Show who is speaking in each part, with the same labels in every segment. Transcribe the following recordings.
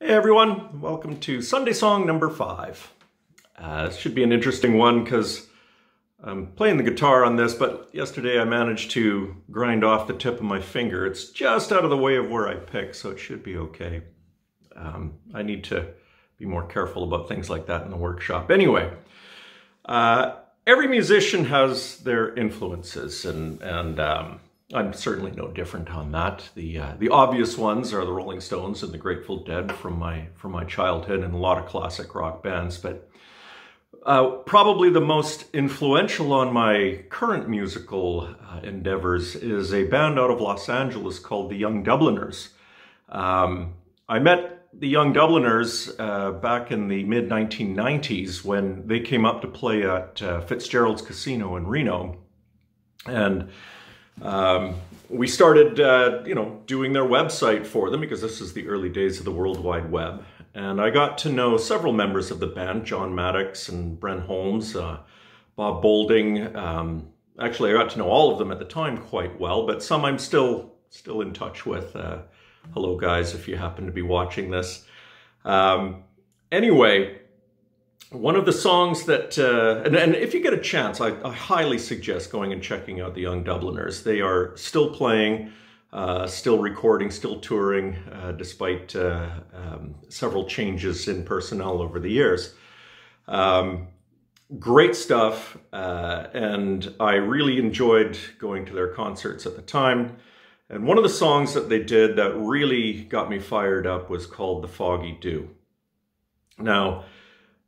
Speaker 1: Hey everyone, welcome to Sunday song number 5. This should be an interesting one because I'm playing the guitar on this, but yesterday I managed to grind off the tip of my finger. It's just out of the way of where I pick, so it should be okay. I need to be more careful about things like that in the workshop. Anyway, every musician has their influences, and I'm certainly no different on that. The obvious ones are the Rolling Stones and the Grateful Dead from my childhood, and a lot of classic rock bands. But probably the most influential on my current musical endeavors is a band out of Los Angeles called the Young Dubliners. I met the Young Dubliners back in the mid-1990s when they came up to play at Fitzgerald's Casino in Reno, and we started, doing their website for them because this is the early days of the World Wide Web. And I got to know several members of the band, John Maddox and Brent Holmes, Bob Bolding. Actually, I got to know all of them at the time quite well, but some I'm still in touch with. Hello, guys, if you happen to be watching this. Anyway, one of the songs that, and if you get a chance, I highly suggest going and checking out the Young Dubliners. They are still playing, still recording, still touring, despite several changes in personnel over the years. Great stuff, and I really enjoyed going to their concerts at the time. And one of the songs that they did that really got me fired up was called The Foggy Dew. Now,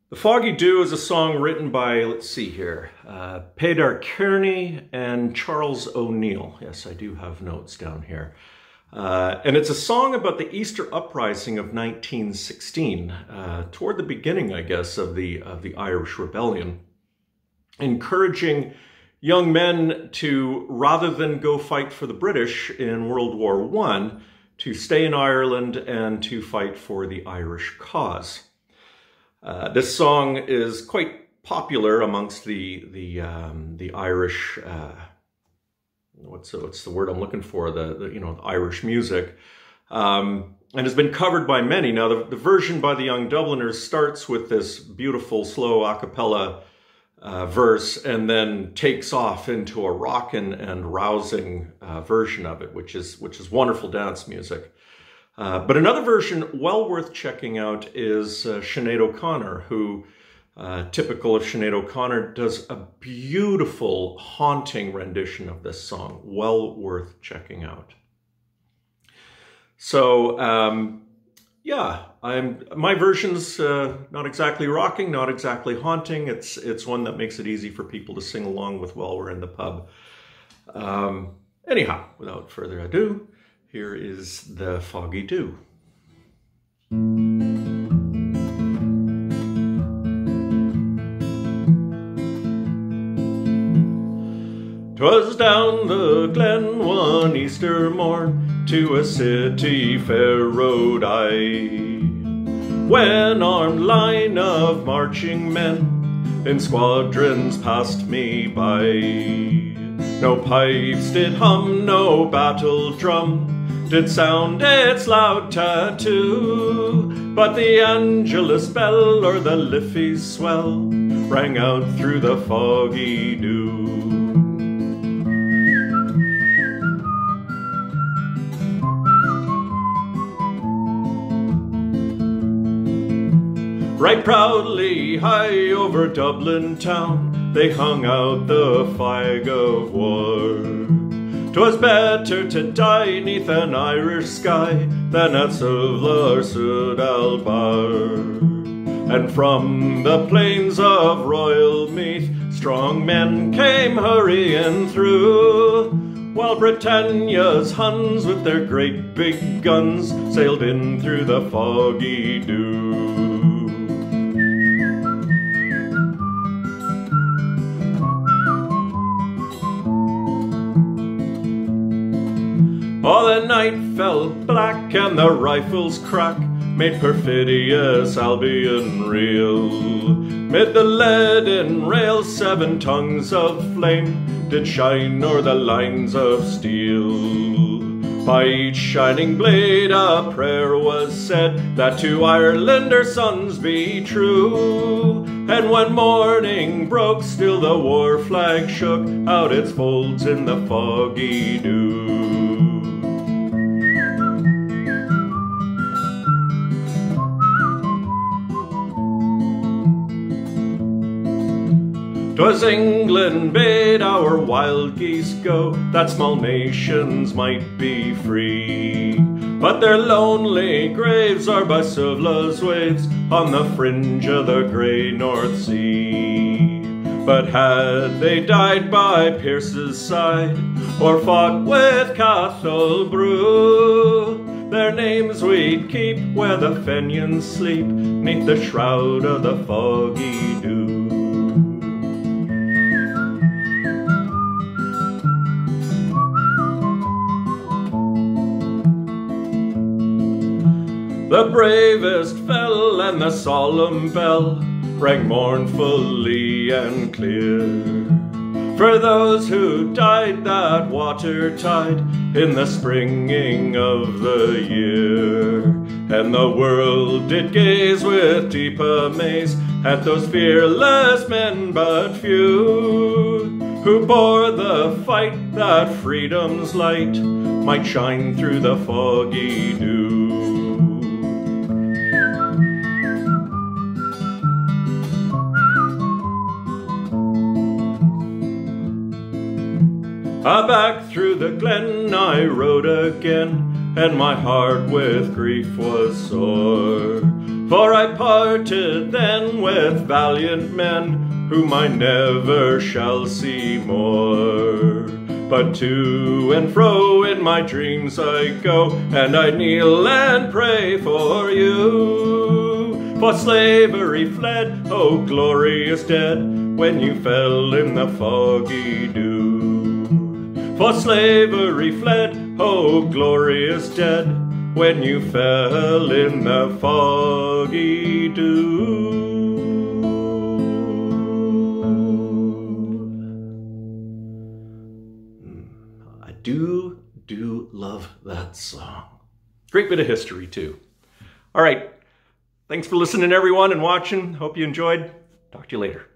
Speaker 1: The Foggy Dew is a song written by, let's see here, Peadar Kearney and Charles O'Neill. Yes, I do have notes down here. And it's a song about the Easter Uprising of 1916, toward the beginning, I guess, of the Irish Rebellion, encouraging young men to, rather than go fight for the British in World War I, to stay in Ireland and to fight for the Irish cause. This song is quite popular amongst the Irish, what's the word I'm looking for? The Irish music, and has been covered by many. Now the version by the Young Dubliners starts with this beautiful slow a cappella verse, and then takes off into a rockin' and rousing version of it, which is wonderful dance music. But another version well worth checking out is Sinead O'Connor, who, typical of Sinead O'Connor, does a beautiful, haunting rendition of this song. Well worth checking out. So, yeah, my version's not exactly rocking, not exactly haunting. It's one that makes it easy for people to sing along with while we're in the pub. Anyhow, without further ado, here is The Foggy Dew. 'Twas down the glen one Easter morn, to a city fair rode I, when armed line of marching men in squadrons passed me by. No pipes did hum, no battle drum did sound its loud tattoo, but the Angelus bell or the Liffey's swell rang out through the foggy dew. Right proudly high over Dublin town they hung out the flag of war. 'Twas better to die 'neath an Irish sky than at Suvla or Sudalbar. And from the plains of Royal Meath strong men came hurrying through, while Britannia's Huns with their great big guns sailed in through the foggy dew. Oh, the night fell black and the rifles' crack made perfidious Albion reel. Mid the leaden rails 7 tongues of flame did shine o'er the lines of steel. By each shining blade a prayer was said, that to Ireland her sons be true. And when morning broke, still the war flag shook out its folds in the foggy dew. 'Twas England bade our wild geese go, that small nations might be free. But their lonely graves are by Suvla's waves, on the fringe of the grey North Sea. But had they died by Pierce's side, or fought with Cathal Brew, their names we'd keep where the Fenians sleep, 'neath the shroud of the foggy dew. The bravest fell, and the solemn bell rang mournfully and clear, for those who died that watertide in the springing of the year. And the world did gaze with deep amaze at those fearless men but few, who bore the fight that freedom's light might shine through the foggy dew. Back through the glen I rode again, and my heart with grief was sore. For I parted then with valiant men, whom I never shall see more. But to and fro in my dreams I go, and I kneel and pray for you. For slavery fled, oh glorious dead, when you fell in the foggy dew. For slavery fled, oh glorious dead, when you fell in the foggy dew. I do love that song. Great bit of history too. All right, thanks for listening everyone and watching. Hope you enjoyed. Talk to you later.